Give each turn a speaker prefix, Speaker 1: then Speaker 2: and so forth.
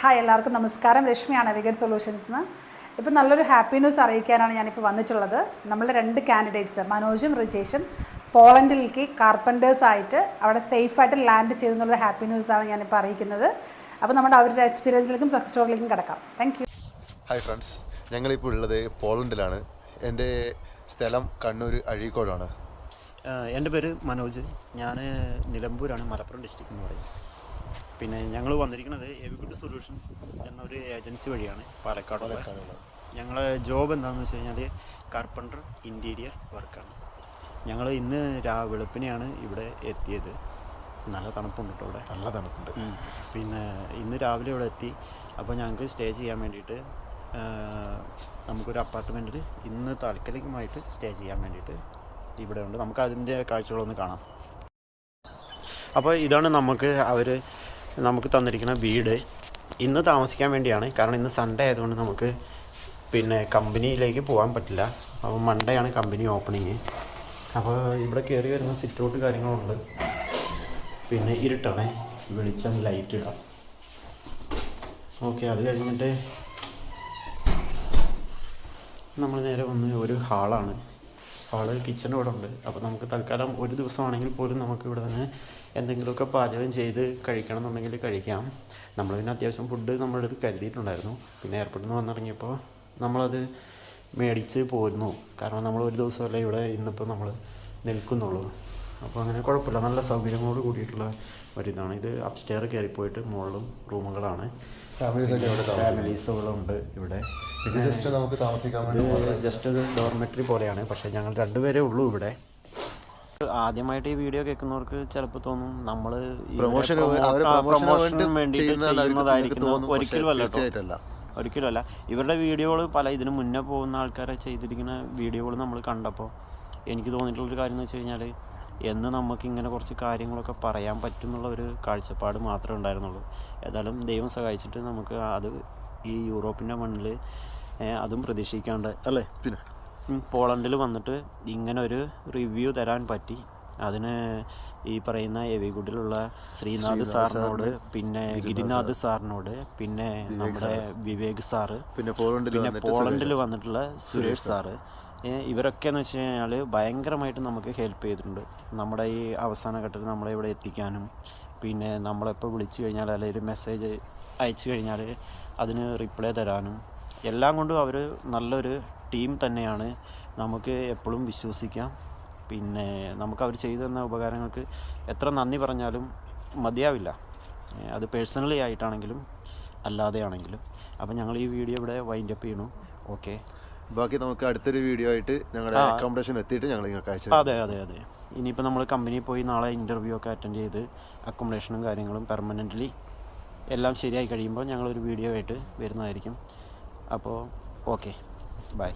Speaker 1: Hi എല്ലാവർക്കും നമസ്കാരം. രശ്മിയാണ് navigate സൊല്യൂഷൻസിന്. ഇപ്പോൾ നല്ലൊരു ഹാപ്പി ന്യൂസ് അറിയിക്കാനാണ് ഞാനിപ്പോൾ വന്നിട്ടുള്ളത്. നമ്മളുടെ 2 കാൻഡിഡേറ്റ്സ് മനോജും റിജേഷും പോളണ്ടിലേക്ക് കാർപ്പൻറ്റേഴ്സായിട്ട് അവിടെ സേഫായിട്ട് ലാൻഡ് ചെയ്തെന്നുള്ളൊരു ഹാപ്പി ന്യൂസാണ് ഞാനിപ്പോൾ അറിയിക്കുന്നത്. അപ്പോൾ നമ്മുടെ അവരുടെ എക്സ്പീരിയൻസിലേക്കും സക്സസ് സ്റ്റോറിയിലേക്കും കിടക്കാം. Thank you.
Speaker 2: ഹായ് ഫ്രണ്ട്സ്, ഞങ്ങളിപ്പോൾ ഉള്ളത് പോളണ്ടിലാണ്. എൻ്റെ സ്ഥലം കണ്ണൂർ അഴീക്കോടാണ്.
Speaker 3: എൻ്റെ പേര് മനോജ്. ഞാൻ നിലമ്പൂരാണ്, മലപ്പുറം ഡിസ്ട്രിക്റ്റ് എന്ന് പറയും. പിന്നെ ഞങ്ങൾ വന്നിരിക്കുന്നത് എവിഗുഡ് സൊല്യൂഷൻ എന്നൊരു ഏജൻസി വഴിയാണ് പാലക്കാടുള്ള. ഞങ്ങളെ ജോബ് എന്താണെന്ന് വെച്ച് കഴിഞ്ഞാൽ കാർപ്പൻറ്റർ ഇൻറ്റീരിയർ വർക്കാണ്. ഞങ്ങൾ ഇന്ന് വെളുപ്പിനെയാണ് ഇവിടെ എത്തിയത്. നല്ല തണുപ്പുണ്ട് കേട്ടോ ഇവിടെ,
Speaker 2: നല്ല തണുപ്പുണ്ട്.
Speaker 3: പിന്നെ ഇന്ന് രാവിലെ ഇവിടെ എത്തി. അപ്പോൾ ഞങ്ങൾക്ക് സ്റ്റേ ചെയ്യാൻ വേണ്ടിയിട്ട് നമുക്കൊരു അപ്പാർട്ട്മെൻറ്റിൽ ഇന്ന് താൽക്കാലികമായിട്ട് സ്റ്റേ ചെയ്യാൻ വേണ്ടിയിട്ട് ഇവിടെ ഉണ്ട്. നമുക്ക് അതിൻ്റെ കാഴ്ചകളൊന്ന് കാണാം. അപ്പോൾ ഇതാണ് നമുക്ക് തന്നിരിക്കുന്ന വീട്. ഇന്ന് താമസിക്കാൻ വേണ്ടിയാണ്, കാരണം ഇന്ന് സൺഡേ ആയതുകൊണ്ട് നമുക്ക് പിന്നെ കമ്പനിയിലേക്ക് പോകാൻ പറ്റില്ല. അപ്പോൾ മൺഡേ ആണ് കമ്പനി ഓപ്പണിങ്. അപ്പോൾ ഇവിടെ കയറി വരുന്ന സിറ്റ് ഔട്ട് കാര്യങ്ങളുണ്ട്. പിന്നെ ഇരുട്ടാണ്, വെളിച്ചം ലൈറ്റ് ഇടാം. ഓക്കെ, അത് കഴിഞ്ഞിട്ട് നമ്മൾ നേരെ വന്ന് ഒരു ഹാള് കിച്ചൺ ഇവിടെ ഉണ്ട്. അപ്പോൾ നമുക്ക് തൽക്കാലം ഒരു ദിവസമാണെങ്കിൽ പോലും നമുക്ക് ഇവിടെ നിന്ന് എന്തെങ്കിലുമൊക്കെ പാചകം ചെയ്ത് കഴിക്കണം എന്നുണ്ടെങ്കിൽ കഴിക്കാം. നമ്മൾ പിന്നെ അത്യാവശ്യം ഫുഡ് നമ്മുടെ അടുത്ത് കരുതിയിട്ടുണ്ടായിരുന്നു. പിന്നെ എയർപോർട്ടിൽ നിന്ന് വന്നിറങ്ങിയപ്പോൾ നമ്മളത് മേടിച്ച് പോരുന്നു. കാരണം നമ്മൾ ഒരു ദിവസമല്ല ഇവിടെ ഇന്നിപ്പോൾ നമ്മൾ നിൽക്കുന്നുള്ളൂ. അപ്പോൾ അങ്ങനെ കുഴപ്പമില്ല, നല്ല കൂടിയിട്ടുള്ള ഒരിതാണ്. ഇത് അപ്സ്റ്റെയർ കയറിപ്പോയിട്ട് മുകളിലും റൂമുകളാണ്. ഫാമിലീസുകളുണ്ട് ഇവിടെ.
Speaker 2: പിന്നെ ജസ്റ്റ് നമുക്ക് താമസിക്കാൻ
Speaker 3: ജസ്റ്റ് ഒരു ഡോർമെറ്ററി പോലെയാണ്. പക്ഷേ ഞങ്ങൾ 2 പേരേ ഉള്ളൂ ഇവിടെ. ആദ്യമായിട്ട് ഈ വീഡിയോ കേൾക്കുന്നവർക്ക് ചിലപ്പോൾ തോന്നും നമ്മൾ പ്രൊമോഷന് വേണ്ടിയിട്ട് ചെയ്യുന്നതായിരിക്കും. ഒരിക്കലുമല്ല. ഇവരുടെ വീഡിയോകൾ ഇതിനു മുന്നേ പോകുന്ന ആൾക്കാരെ ചെയ്തിരിക്കുന്ന വീഡിയോകൾ നമ്മൾ കണ്ടപ്പോൾ എനിക്ക് തോന്നിയിട്ടുള്ളൊരു കാര്യം എന്ന് വെച്ച് കഴിഞ്ഞാൽ, എന്ന് നമുക്കിങ്ങനെ കുറച്ച് കാര്യങ്ങളൊക്കെ പറയാൻ പറ്റുന്നുള്ള ഒരു കാഴ്ചപ്പാട് മാത്രമേ ഉണ്ടായിരുന്നുള്ളൂ. ഏതായാലും ദൈവം സഹായിച്ചിട്ട് നമുക്ക് അത് ഈ യൂറോപ്പിൻ്റെ മണ്ണിൽ അതും പ്രതീക്ഷിക്കാണ്ട് അല്ലേ, പിന്നെ പോളണ്ടിൽ വന്നിട്ട് ഇങ്ങനെ ഒരു റിവ്യൂ തരാൻ പറ്റി. അതിന് ഈ പറയുന്ന എവിഗുഡിലുള്ള ശ്രീനാഥ് സാറിനോട്, പിന്നെ ഗിരിനാഥ് സാറിനോട്, പിന്നെ നമ്മുടെ വിവേക് സാറ്, പിന്നെ പോളണ്ടിൽ വന്നിട്ടുള്ള സുരേഷ് സാറ്, ഇവരൊക്കെ എന്ന് വെച്ച് കഴിഞ്ഞാൽ ഭയങ്കരമായിട്ട് നമുക്ക് ഹെൽപ്പ് ചെയ്തിട്ടുണ്ട്. നമ്മുടെ ഈ അവസാന ഘട്ടത്തിൽ നമ്മളെ ഇവിടെ എത്തിക്കാനും, പിന്നെ നമ്മളെപ്പോൾ വിളിച്ചു കഴിഞ്ഞാൽ അല്ലെങ്കിൽ ഒരു മെസ്സേജ് അയച്ചു കഴിഞ്ഞാൽ അതിന് റിപ്ലൈ തരാനും എല്ലാം കൊണ്ടും അവർ നല്ലൊരു ടീം തന്നെയാണ്. നമുക്ക് എപ്പോഴും വിശ്വസിക്കാം. പിന്നെ നമുക്ക് അവർ ചെയ്തു തന്ന ഉപകാരങ്ങൾക്ക് എത്ര നന്ദി പറഞ്ഞാലും മതിയാവില്ല. അത് പേഴ്സണലി ആയിട്ടാണെങ്കിലും അല്ലാതെ ആണെങ്കിലും. അപ്പോൾ ഞങ്ങൾ ഈ വീഡിയോ ഇവിടെ വൈൻഡ് അപ്പ് ചെയ്യണു. ഓക്കെ,
Speaker 2: ബാക്കി നമുക്ക് അടുത്തൊരു വീഡിയോ ആയിട്ട് ഞങ്ങളുടെ അക്കോമഡേഷൻ എത്തിയിട്ട് ഞങ്ങൾ നിങ്ങൾക്ക് അയച്ചു.
Speaker 3: അതെ. ഇനിയിപ്പോൾ നമ്മൾ കമ്പനിയിൽ പോയി നാളെ ഇൻ്റർവ്യൂ ഒക്കെ അറ്റൻഡ് ചെയ്ത് അക്കോമഡേഷനും കാര്യങ്ങളും പെർമനൻ്റ്ലി എല്ലാം ശരിയായി കഴിയുമ്പോൾ ഞങ്ങളൊരു വീഡിയോ ആയിട്ട് വരുന്നതായിരിക്കും. അപ്പോൾ ഓക്കെ, ബൈ.